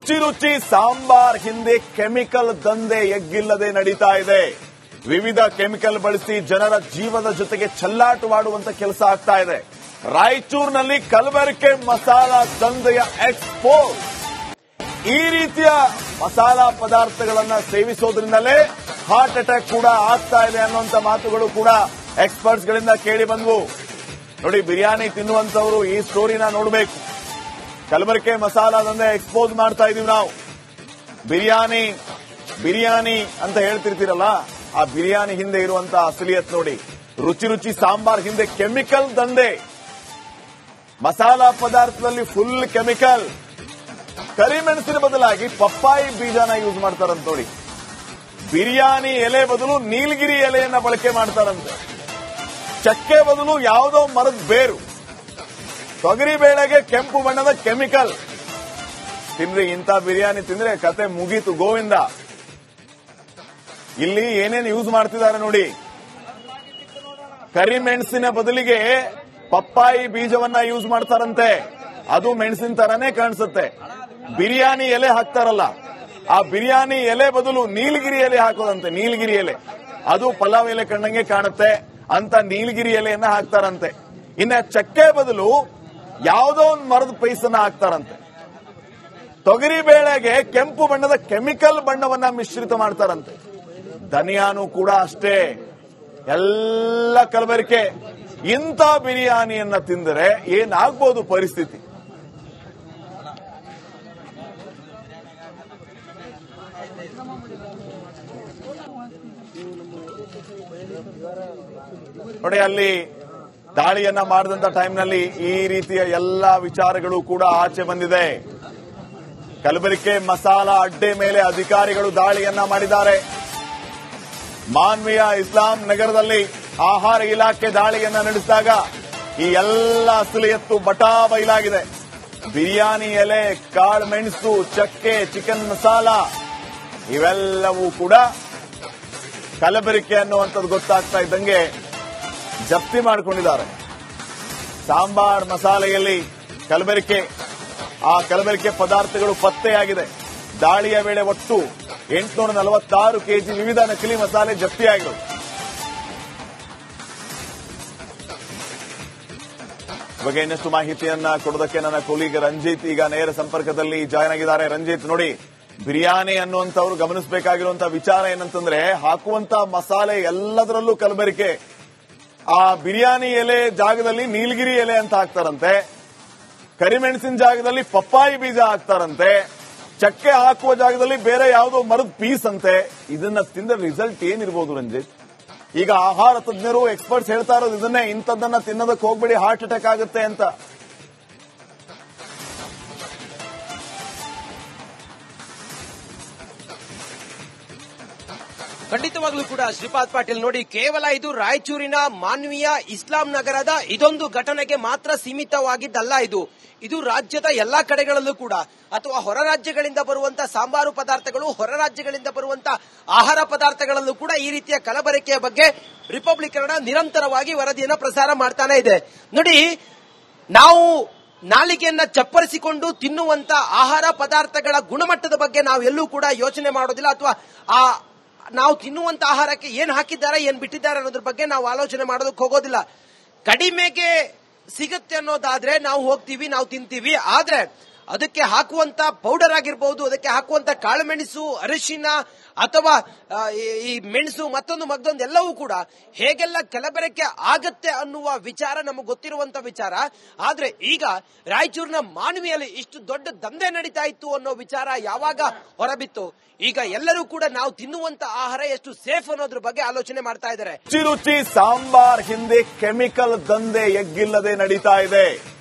ರುಚಿ ರುಚಿ ಸಾಂಬಾರ್ ಹಿಂದೆ ಕೆಮಿಕಲ್ ದಂಧೆ ಎಗ್ಗಿಲ್ಲದೆ ನಡೀತಾ ಇದೆ. ವಿವಿಧ ಕೆಮಿಕಲ್ ಬಳಸಿ ಜನರ ಜೀವದ ಜೊತೆಗೆ ಚೆಲ್ಲಾಟವಾಡುವಂತ ಕೆಲಸ ಆಗ್ತಾ ಇದೆ. ರಾಯಚೂರಿನಲ್ಲಿ ಕಲಬೆರಕೆ ಮಸಾಲಾ ದಂಧೆಯ ಎಕ್ಸ್ಪೋಸ್. ಈ ರೀತಿಯ ಮಸಾಲಾ ಪದಾರ್ಥಗಳನ್ನ ಸೇವಿಸೋದ್ರಿಂದಲೇ ಹಾರ್ಟ್ ಅಟ್ಯಾಕ್ ಕೂಡ ಆಗ್ತಾ ಇದೆ ಅನ್ನುವಂತ ಮಾತುಗಳು ಕೂಡ ಎಕ್ಸ್ಪರ್ಟ್ಸ್ ಗಳಿಂದ ಕೇಳಿ ಬಂದ್ವು. ನೋಡಿ, ಬಿರಿಯಾನಿ ತಿನ್ನುವಂತವರು ಈ ಸ್ಟೋರಿನ ನೋಡಬೇಕು. ಕಲಬೆರಕೆ ಮಸಾಲಾ ದಂಧೆ ಎಕ್ಸ್ಪೋಸ್ ಮಾಡ್ತಾ ಇದೀವಿ ನಾವು. ಬಿರಿಯಾನಿ ಅಂತ ಹೇಳ್ತಿರ್ತೀರಲ್ಲ, ಆ ಬಿರಿಯಾನಿ ಹಿಂದೆ ಇರುವಂತ ಅಸಲಿಯತ್ ನೋಡಿ. ರುಚಿ ರುಚಿ ಸಾಂಬಾರ್ ಹಿಂದೆ ಕೆಮಿಕಲ್ ದಂಧೆ. ಮಸಾಲಾ ಪದಾರ್ಥದಲ್ಲಿ ಫುಲ್ ಕೆಮಿಕಲ್. ಕರಿಮೆಣಸಿನ ಬದಲಾಗಿ ಪಪ್ಪಾಯಿ ಬೀಜನ ಯೂಸ್ ಮಾಡ್ತಾರಂತ ನೋಡಿ. ಬಿರಿಯಾನಿ ಎಲೆ ಬದಲು ನೀಲಗಿರಿ ಎಲೆಯನ್ನ ಬಳಕೆ ಮಾಡ್ತಾರಂತೆ. ಚಕ್ಕೆ ಬದಲು ಯಾವುದೋ ಮರದ ಬೇರು. ತೊಗರಿ ಬೇಳೆಗೆ ಕೆಂಪು ಬಣ್ಣದ ಕೆಮಿಕಲ್. ತಿನ್ರಿ, ಇಂಥ ಬಿರಿಯಾನಿ ತಿಂದ್ರೆ ಕತೆ ಮುಗೀತು, ಗೋವಿಂದ. ಇಲ್ಲಿ ಏನೇನು ಯೂಸ್ ಮಾಡ್ತಿದ್ದಾರೆ ನೋಡಿ. ಕರಿಮೆಣಸಿನ ಬದಲಿಗೆ ಪಪ್ಪಾಯಿ ಬೀಜವನ್ನ ಯೂಸ್ ಮಾಡ್ತಾರಂತೆ. ಅದು ಮೆಣಸಿನ ತರನೇ ಕಾಣಿಸುತ್ತೆ. ಬಿರಿಯಾನಿ ಎಲೆ ಹಾಕ್ತಾರಲ್ಲ, ಆ ಬಿರಿಯಾನಿ ಎಲೆ ಬದಲು ನೀಲಗಿರಿ ಎಲೆ ಹಾಕೋದಂತೆ. ನೀಲಗಿರಿ ಎಲೆ ಅದು ಪಲಾವ್ ಎಲೆ ಕಂಡಂಗೆ ಕಾಣುತ್ತೆ ಅಂತ ನೀಲಗಿರಿ ಎಲೆಯನ್ನ ಹಾಕ್ತಾರಂತೆ. ಇನ್ನ ಚಕ್ಕೆ ಬದಲು ಯಾವುದೋ ಒಂದು ಮರದ ಪೈಸನ್ನ ಹಾಕ್ತಾರಂತೆ. ತೊಗರಿ ಬೇಳೆಗೆ ಕೆಂಪು ಬಣ್ಣದ ಕೆಮಿಕಲ್ ಬಣ್ಣವನ್ನ ಮಿಶ್ರಿತ ಮಾಡ್ತಾರಂತೆ. ಧನಿಯಾನು ಕೂಡ ಅಷ್ಟೇ. ಎಲ್ಲ ಕಲಬೆರಕೆ. ಇಂಥ ಬಿರಿಯಾನಿಯನ್ನ ತಿಂದರೆ ಏನಾಗ್ಬೋದು ಪರಿಸ್ಥಿತಿ? ನೋಡಿ, ಅಲ್ಲಿ ದಾಳಿಯನ್ನ ಮಾಡಿದಂತ ಟೈಮ್ನಲ್ಲಿ ಈ ರೀತಿಯ ಎಲ್ಲಾ ವಿಚಾರಗಳು ಕೂಡ ಆಚೆ ಬಂದಿದೆ. ಕಲಬೆರಕೆ ಮಸಾಲಾ ಅಡ್ಡೆ ಮೇಲೆ ಅಧಿಕಾರಿಗಳು ದಾಳಿಯನ್ನ ಮಾಡಿದ್ದಾರೆ. ಮಾನ್ವಿಯ ಇಸ್ಲಾಂ ನಗರದಲ್ಲಿ ಆಹಾರ ಇಲಾಖೆ ದಾಳಿಯನ್ನ ನಡೆಸಿದಾಗ ಈ ಎಲ್ಲ ಅಸಲಿಯತ್ತು ಬಟಾ ಬಯಲಾಗಿದೆ. ಬಿರಿಯಾನಿ ಎಲೆ, ಕಾಳು ಮೆಣಸು, ಚಕ್ಕೆ, ಚಿಕನ್ ಮಸಾಲಾ ಇವೆಲ್ಲವೂ ಕೂಡ ಕಲಬೆರಕೆ ಅನ್ನುವಂಥದ್ದು ಗೊತ್ತಾಗ್ತಾ ಇದ್ದಂಗೆ ಜಪ್ತಿ ಮಾಡಿಕೊಂಡಿದ್ದಾರೆ. ಸಾಂಬಾರ್ ಮಸಾಲೆಯಲ್ಲಿ ಕಲಬೆರಕೆ, ಆ ಕಲಬೆರಕೆ ಪದಾರ್ಥಗಳು ಪತ್ತೆಯಾಗಿದೆ. ದಾಳಿಯ ವೇಳೆ ಒಟ್ಟು 846 ಕೆಜಿ ವಿವಿಧ ನಕಲಿ ಮಸಾಲೆ ಜಪ್ತಿಯಾಗಿವೆ. ಬಗ್ಗೆ ಇನ್ನಷ್ಟು ಮಾಹಿತಿಯನ್ನ ಕೊಡೋದಕ್ಕೆ ನನ್ನ ಕೊಲೀಗ ರಂಜಿತ್ ಈಗ ನೇರ ಸಂಪರ್ಕದಲ್ಲಿ ಜಾಯ್ನ್ ಆಗಿದ್ದಾರೆ. ರಂಜಿತ್, ನೋಡಿ, ಬಿರಿಯಾನಿ ಅನ್ನುವಂಥವ್ರು ಗಮನಿಸಬೇಕಾಗಿರುವಂತಹ ವಿಚಾರ ಏನಂತಂದ್ರೆ, ಹಾಕುವಂತ ಮಸಾಲೆ ಎಲ್ಲದರಲ್ಲೂ ಕಲಬೆರಕೆ. ಆ ಬಿರಿಯಾನಿ ಎಲೆ ಜಾಗದಲ್ಲಿ ನೀಲಗಿರಿ ಎಲೆ ಅಂತ ಹಾಕ್ತಾರಂತೆ. ಕರಿಮೆಣಸಿನ ಜಾಗದಲ್ಲಿ ಪಪ್ಪಾಯಿ ಬೀಜ ಹಾಕ್ತಾರಂತೆ. ಚಕ್ಕೆ ಹಾಕುವ ಜಾಗದಲ್ಲಿ ಬೇರೆ ಯಾವುದೋ ಮರದ ಪೀಸ್ ಅಂತೆ. ಇದನ್ನ ತಿಂದ ರಿಸಲ್ಟ್ ಏನಿರ್ಬೋದು ರಂಜಿತ್? ಈಗ ಆಹಾರ ತಜ್ಞರು, ಎಕ್ಸ್ಪರ್ಟ್ಸ್ ಹೇಳ್ತಾ ಇರೋದು ಇದನ್ನೇ, ಇಂಥದ್ದನ್ನ ತಿನ್ನೋದಕ್ಕೆ ಹೋಗ್ಬೇಡಿ, ಹಾರ್ಟ್ ಅಟ್ಯಾಕ್ ಆಗುತ್ತೆ ಅಂತ. ಖಂಡಿತವಾಗ್ಲೂ ಕೂಡ ಶ್ರೀಪಾದ್ ಪಾಟೀಲ್, ನೋಡಿ, ಕೇವಲ ಇದು ರಾಯಚೂರಿನ ಮಾನ್ವಿಯ ಇಸ್ಲಾಂ ನಗರದ ಇದೊಂದು ಘಟನೆಗೆ ಮಾತ್ರ ಸೀಮಿತವಾಗಿದ್ದಲ್ಲ. ಇದು ರಾಜ್ಯದ ಎಲ್ಲಾ ಕಡೆಗಳಲ್ಲೂ ಕೂಡ, ಅಥವಾ ಹೊರ ರಾಜ್ಯಗಳಿಂದ ಬರುವಂತ ಸಾಂಬಾರು ಪದಾರ್ಥಗಳು, ಹೊರ ರಾಜ್ಯಗಳಿಂದ ಬರುವಂತ ಆಹಾರ ಪದಾರ್ಥಗಳಲ್ಲೂ ಕೂಡ ಈ ರೀತಿಯ ಕಲಬೆರಕೆಯ ಬಗ್ಗೆ ರಿಪಬ್ಲಿಕ್ ಕನ್ನಡ ನಿರಂತರವಾಗಿ ವರದಿಯನ್ನ ಪ್ರಸಾರ ಮಾಡ್ತಾನೆ ಇದೆ. ನೋಡಿ, ನಾವು ನಾಲಿಗೆಯನ್ನ ಚಪ್ಪರಿಸಿಕೊಂಡು ತಿನ್ನುವಂತ ಆಹಾರ ಪದಾರ್ಥಗಳ ಗುಣಮಟ್ಟದ ಬಗ್ಗೆ ನಾವು ಎಲ್ಲೂ ಕೂಡ ಯೋಚನೆ ಮಾಡೋದಿಲ್ಲ, ಅಥವಾ ನಾವು ತಿನ್ನುವಂತ ಆಹಾರಕ್ಕೆ ಏನ್ ಹಾಕಿದ್ದಾರೆ, ಏನ್ ಬಿಟ್ಟಿದ್ದಾರೆ ಅನ್ನೋದ್ರ ಬಗ್ಗೆ ನಾವು ಆಲೋಚನೆ ಮಾಡೋದಕ್ಕೆ ಹೋಗೋದಿಲ್ಲ. ಕಡಿಮೆಗೆ ಸಿಗುತ್ತೆ ಅನ್ನೋದಾದ್ರೆ ನಾವು ಹೋಗ್ತೀವಿ, ನಾವು ತಿಂತೀವಿ. ಆದ್ರೆ ಅದಕ್ಕೆ ಹಾಕುವಂತ ಪೌಡರ್ ಆಗಿರ್ಬಹುದು, ಅದಕ್ಕೆ ಹಾಕುವಂತ ಕಾಳುಮೆಣಸು, ಅರಿಶಿನ ಅಥವಾ ಈ ಮೆಣಸು, ಮತ್ತೊಂದು ಎಲ್ಲವೂ ಕೂಡ ಹೇಗೆಲ್ಲ ಕಲಬೆರಕೆ ಆಗತ್ತೆ ಅನ್ನುವ ವಿಚಾರ ನಮಗೆ ಗೊತ್ತಿರುವಂತ ವಿಚಾರ. ಆದ್ರೆ ಈಗ ರಾಯಚೂರಿನ ಮಾನ್ವಿಯಲ್ಲಿ ಇಷ್ಟು ದೊಡ್ಡ ದಂಧೆ ನಡೀತಾ ಇತ್ತು ಅನ್ನೋ ವಿಚಾರ ಯಾವಾಗ ಹೊರಬಿತ್ತು, ಈಗ ಎಲ್ಲರೂ ಕೂಡ ನಾವು ತಿನ್ನುವಂತ ಆಹಾರ ಎಷ್ಟು ಸೇಫ್ ಅನ್ನೋದ್ರ ಬಗ್ಗೆ ಆಲೋಚನೆ ಮಾಡ್ತಾ ಇದ್ದಾರೆ. ರುಚಿ ರುಚಿ ಸಾಂಬಾರ್ ಹಿಂದೆ ಕೆಮಿಕಲ್ ದಂಧೆ ಎಗ್ಗಿಲ್ಲದೆ ನಡೀತಾ ಇದೆ.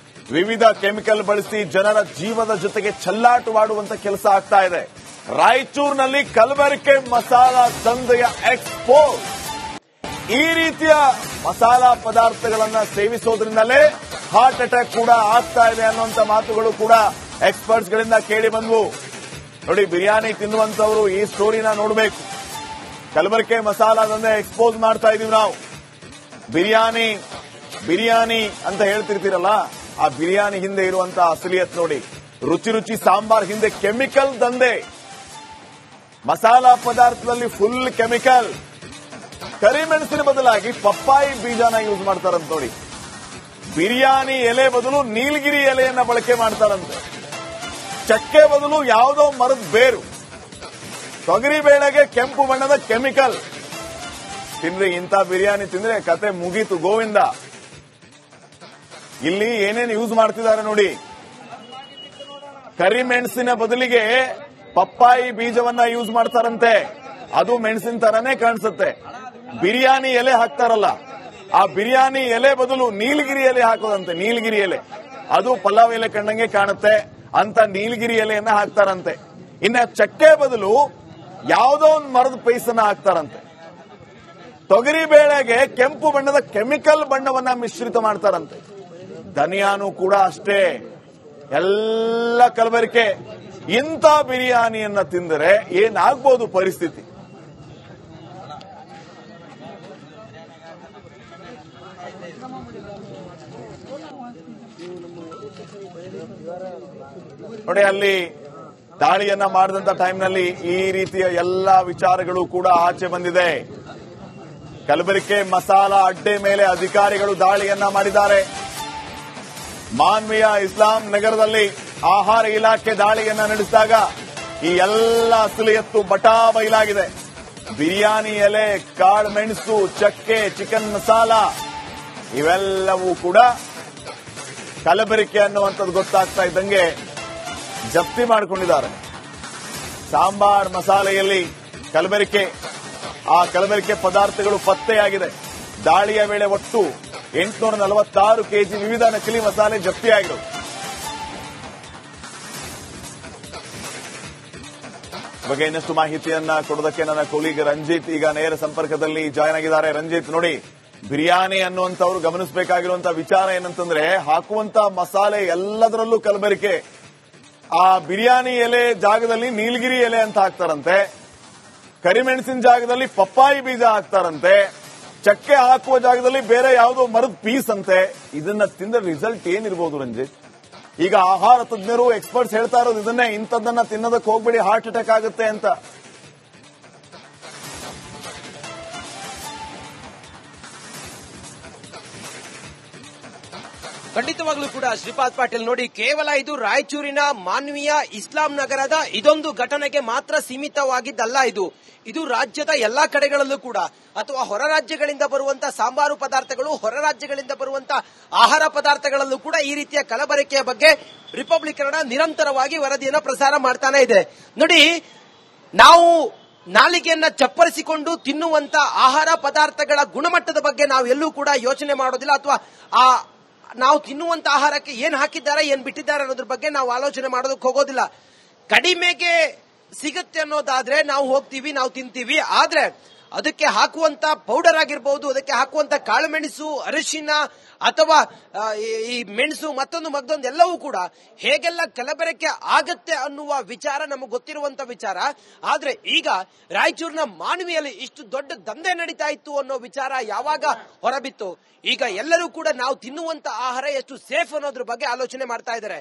ವಿವಿಧ ಕೆಮಿಕಲ್ ಬಳಸಿ ಜನರ ಜೀವದ ಜೊತೆಗೆ ಚೆಲ್ಲಾಟವಾಡುವಂತ ಕೆಲಸ ಆಗ್ತಾ ಇದೆ. ರಾಯಚೂರಿನಲ್ಲಿ ಕಲಬೆರಕೆ ಮಸಾಲಾ ದಂಧೆಯ ಎಕ್ಸ್ಪೋಸ್. ಈ ರೀತಿಯ ಮಸಾಲಾ ಪದಾರ್ಥಗಳನ್ನ ಸೇವಿಸೋದ್ರಿಂದಲೇ ಹಾರ್ಟ್ ಅಟ್ಯಾಕ್ ಕೂಡ ಆಗ್ತಾ ಇದೆ ಅನ್ನುವಂತ ಮಾತುಗಳು ಕೂಡ ಎಕ್ಸ್ಪರ್ಟ್ಸ್ ಗಳಿಂದ ಕೇಳಿ ಬಂದ್ವು. ನೋಡಿ, ಬಿರಿಯಾನಿ ತಿನ್ನುವಂತವರು ಈ ಸ್ಟೋರಿನ ನೋಡಬೇಕು. ಕಲಬೆರಕೆ ಮಸಾಲಾ ದಂಧೆ ಎಕ್ಸ್ಪೋಸ್ ಮಾಡ್ತಾ ಇದೀವಿ ನಾವು. ಬಿರಿಯಾನಿ ಅಂತ ಹೇಳ್ತಿರ್ತೀರಲ್ಲ, ಆ ಬಿರಿಯಾನಿ ಹಿಂದೆ ಇರುವಂತಹ ಅಸಲಿಯತ್ ನೋಡಿ. ರುಚಿ ರುಚಿ ಸಾಂಬಾರ್ ಹಿಂದೆ ಕೆಮಿಕಲ್ ದಂಧೆ, ಮಸಾಲಾ ಪದಾರ್ಥದಲ್ಲಿ ಫುಲ್ ಕೆಮಿಕಲ್. ಕರಿಮೆಣಸಿನ ಬದಲಾಗಿ ಪಪ್ಪಾಯಿ ಬೀಜನ ಯೂಸ್ ಮಾಡ್ತಾರಂತ ನೋಡಿ. ಬಿರಿಯಾನಿ ಎಲೆ ಬದಲು ನೀಲಗಿರಿ ಎಲೆಯನ್ನ ಬಳಕೆ ಮಾಡ್ತಾರಂತೆ. ಚಕ್ಕೆ ಬದಲು ಯಾವುದೋ ಮರದ ಬೇರು, ತೊಗರಿ ಬೇಳೆಗೆ ಕೆಂಪು ಬಣ್ಣದ ಕೆಮಿಕಲ್. ತಿನ್ರಿ, ಇಂಥ ಬಿರಿಯಾನಿ ತಿಂದ್ರೆ ಕತೆ ಮುಗೀತು ಗೋವಿಂದ. ಇಲ್ಲಿ ಏನೇನು ಯೂಸ್ ಮಾಡ್ತಿದ್ದಾರೆ ನೋಡಿ. ಕರಿಮೆಣಸಿನ ಬದಲಿಗೆ ಪಪ್ಪಾಯಿ ಬೀಜವನ್ನ ಯೂಸ್ ಮಾಡ್ತಾರಂತೆ. ಅದು ಮೆಣಸಿನ ತರನೇ ಕಾಣಿಸುತ್ತೆ. ಬಿರಿಯಾನಿ ಎಲೆ ಹಾಕ್ತಾರಲ್ಲ, ಆ ಬಿರಿಯಾನಿ ಎಲೆ ಬದಲು ನೀಲಗಿರಿ ಎಲೆ ಹಾಕೋದಂತೆ. ನೀಲಗಿರಿ ಎಲೆ ಅದು ಪಲಾವ್ ಎಲೆ ಕಂಡಂಗೆ ಕಾಣುತ್ತೆ ಅಂತ ನೀಲಗಿರಿ ಎಲೆಯನ್ನ ಹಾಕ್ತಾರಂತೆ. ಇನ್ನ ಚಕ್ಕೆ ಬದಲು ಯಾವುದೋ ಒಂದು ಮರದ ಪೈಸನ್ನ ಹಾಕ್ತಾರಂತೆ. ತೊಗರಿ ಬೇಳೆಗೆ ಕೆಂಪು ಬಣ್ಣದ ಕೆಮಿಕಲ್ ಬಣ್ಣವನ್ನ ಮಿಶ್ರಿತ ಮಾಡ್ತಾರಂತೆ. ಧನಿಯಾನು ಕೂಡ ಅಷ್ಟೇ. ಎಲ್ಲ ಕಲಬೆರಕೆ. ಇಂಥ ಬಿರಿಯಾನಿಯನ್ನ ತಿಂದರೆ ಏನಾಗ್ಬೋದು ಪರಿಸ್ಥಿತಿ? ನೋಡಿ, ಅಲ್ಲಿ ದಾಳಿಯನ್ನ ಮಾಡಿದಂತ ಟೈಮ್ನಲ್ಲಿ ಈ ರೀತಿಯ ಎಲ್ಲಾ ವಿಚಾರಗಳು ಕೂಡ ಆಚೆ ಬಂದಿದೆ. ಕಲಬೆರಕೆ ಮಸಾಲಾ ಅಡ್ಡೆ ಮೇಲೆ ಅಧಿಕಾರಿಗಳು ದಾಳಿಯನ್ನ ಮಾಡಿದ್ದಾರೆ. ಮಾನ್ವಿಯ ಇಸ್ಲಾಂ ನಗರದಲ್ಲಿ ಆಹಾರ ಇಲಾಖೆ ದಾಳಿಯನ್ನ ನಡೆಸಿದಾಗ ಈ ಎಲ್ಲ ಅಸಲಿ ಎತ್ತು ಬಟಾ ಬಯಲಾಗಿದೆ. ಬಿರಿಯಾನಿ ಎಲೆ, ಕಾಳು ಮೆಣಸು, ಚಕ್ಕೆ, ಚಿಕನ್ ಮಸಾಲಾ ಇವೆಲ್ಲವೂ ಕೂಡ ಕಲಬೆರಕೆ ಅನ್ನುವಂಥದ್ದು ಗೊತ್ತಾಗ್ತಾ ಇದ್ದಂಗೆ ಜಪ್ತಿ ಮಾಡಿಕೊಂಡಿದ್ದಾರೆ. ಸಾಂಬಾರ್ ಮಸಾಲೆಯಲ್ಲಿ ಕಲಬೆರಕೆ, ಆ ಕಲಬೆರಕೆ ಪದಾರ್ಥಗಳು ಪತ್ತೆಯಾಗಿದೆ. ದಾಳಿಯ ವೇಳೆ ಒಟ್ಟು 846 ಕೆಜಿ ವಿವಿಧ ನಕಲಿ ಮಸಾಲೆ ಜಪ್ತಿಯಾಗಿವೆ. ಬಗ್ಗೆ ಇನ್ನಷ್ಟು ಮಾಹಿತಿಯನ್ನ ಕೊಡೋದಕ್ಕೆ ನನ್ನ ಕೊಲೀಗ್ ರಂಜಿತ್ ಈಗ ನೇರ ಸಂಪರ್ಕದಲ್ಲಿ ಜಾಯ್ನ್ ಆಗಿದ್ದಾರೆ. ರಂಜಿತ್, ನೋಡಿ, ಬಿರಿಯಾನಿ ಅನ್ನುವಂಥವ್ರು ಗಮನಿಸಬೇಕಾಗಿರುವಂತಹ ವಿಚಾರ ಏನಂತಂದ್ರೆ, ಹಾಕುವಂತ ಮಸಾಲೆ ಎಲ್ಲದರಲ್ಲೂ ಕಲಬೆರಕೆ. ಆ ಬಿರಿಯಾನಿ ಎಲೆ ಜಾಗದಲ್ಲಿ ನೀಲಗಿರಿ ಎಲೆ ಅಂತ ಹಾಕ್ತಾರಂತೆ, ಕರಿಮೆಣಸಿನ ಜಾಗದಲ್ಲಿ ಪಪ್ಪಾಯಿ ಬೀಜ ಹಾಕ್ತಾರಂತೆ, ಚಕ್ಕೆ ಹಾಕುವ ಜಾಗದಲ್ಲಿ ಬೇರೆ ಯಾವುದೋ ಮರದ ಪೀಸ್ ಅಂತೆ. ಇದನ್ನ ತಿಂದ ರಿಸಲ್ಟ್ ಏನಿರಬಹುದು ರಂಜಿತ್? ಈಗ ಆಹಾರ ತಜ್ಞರು, ಎಕ್ಸ್ಪರ್ಟ್ಸ್ ಹೇಳ್ತಾ ಇರೋದು ಇದನ್ನೇ, ಇಂಥದ್ದನ್ನ ತಿನ್ನೋದಕ್ಕೆ ಹೋಗ್ಬೇಡಿ, ಹಾರ್ಟ್ ಅಟ್ಯಾಕ್ ಆಗುತ್ತೆ ಅಂತ. ಖಂಡಿತವಾಗ್ಲೂ ಕೂಡ ಶ್ರೀಪಾದ್ ಪಾಟೀಲ್, ನೋಡಿ, ಕೇವಲ ಇದು ರಾಯಚೂರಿನ ಮಾನ್ವಿಯ ಇಸ್ಲಾಂ ನಗರದ ಇದೊಂದು ಘಟನೆಗೆ ಮಾತ್ರ ಸೀಮಿತವಾಗಿದ್ದಲ್ಲ. ಇದು ರಾಜ್ಯದ ಎಲ್ಲಾ ಕಡೆಗಳಲ್ಲೂ ಕೂಡ, ಅಥವಾ ಹೊರ ರಾಜ್ಯಗಳಿಂದ ಬರುವಂತಹ ಸಾಂಬಾರು ಪದಾರ್ಥಗಳು, ಹೊರ ರಾಜ್ಯಗಳಿಂದ ಬರುವಂತಹ ಆಹಾರ ಪದಾರ್ಥಗಳಲ್ಲೂ ಕೂಡ ಈ ರೀತಿಯ ಕಲಬೆರಕೆಯ ಬಗ್ಗೆ ರಿಪಬ್ಲಿಕ್ ಕನ್ನಡ ನಿರಂತರವಾಗಿ ವರದಿಯನ್ನು ಪ್ರಸಾರ ಮಾಡ್ತಾನೆ ಇದೆ. ನೋಡಿ, ನಾವು ನಾಲಿಗೆಯನ್ನ ಚಪ್ಪರಿಸಿಕೊಂಡು ತಿನ್ನುವಂತ ಆಹಾರ ಪದಾರ್ಥಗಳ ಗುಣಮಟ್ಟದ ಬಗ್ಗೆ ನಾವು ಎಲ್ಲೂ ಕೂಡ ಯೋಚನೆ ಮಾಡೋದಿಲ್ಲ, ಅಥವಾ ನಾವು ತಿನ್ನುವಂತ ಆಹಾರಕ್ಕೆ ಏನ್ ಹಾಕಿದ್ದಾರೆ, ಏನ್ ಬಿಟ್ಟಿದ್ದಾರೆ ಅನ್ನೋದ್ರ ಬಗ್ಗೆ ನಾವು ಆಲೋಚನೆ ಮಾಡೋದಕ್ಕೆ ಹೋಗೋದಿಲ್ಲ. ಕಡಿಮೆಗೆ ಸಿಗುತ್ತೆ ಅನ್ನೋದಾದ್ರೆ ನಾವು ಹೋಗ್ತೀವಿ, ನಾವು ತಿಂತೀವಿ. ಆದ್ರೆ ಅದಕ್ಕೆ ಹಾಕುವಂತ ಪೌಡರ್ ಆಗಿರಬಹುದು, ಅದಕ್ಕೆ ಹಾಕುವಂತ ಕಾಳುಮೆಣಸು, ಅರಿಶಿನ ಅಥವಾ ಈ ಮೆಣಸು, ಮತ್ತೊಂದು ಎಲ್ಲವೂ ಕೂಡ ಹೇಗೆಲ್ಲ ಕಲಬೆರಕೆ ಆಗತ್ತೆ ಅನ್ನುವ ವಿಚಾರ ನಮಗೆ ಗೊತ್ತಿರುವಂತ ವಿಚಾರ. ಆದ್ರೆ ಈಗ ರಾಯಚೂರಿನ ಮಾನ್ವಿಯಲ್ಲಿ ಇಷ್ಟು ದೊಡ್ಡ ದಂಧೆ ನಡೀತಾ ಇತ್ತು ಅನ್ನೋ ವಿಚಾರ ಯಾವಾಗ ಹೊರಬಿತ್ತು, ಈಗ ಎಲ್ಲರೂ ಕೂಡ ನಾವು ತಿನ್ನುವಂತ ಆಹಾರ ಎಷ್ಟು ಸೇಫ್ ಅನ್ನೋದ್ರ ಬಗ್ಗೆ ಆಲೋಚನೆ ಮಾಡ್ತಾ ಇದ್ದಾರೆ.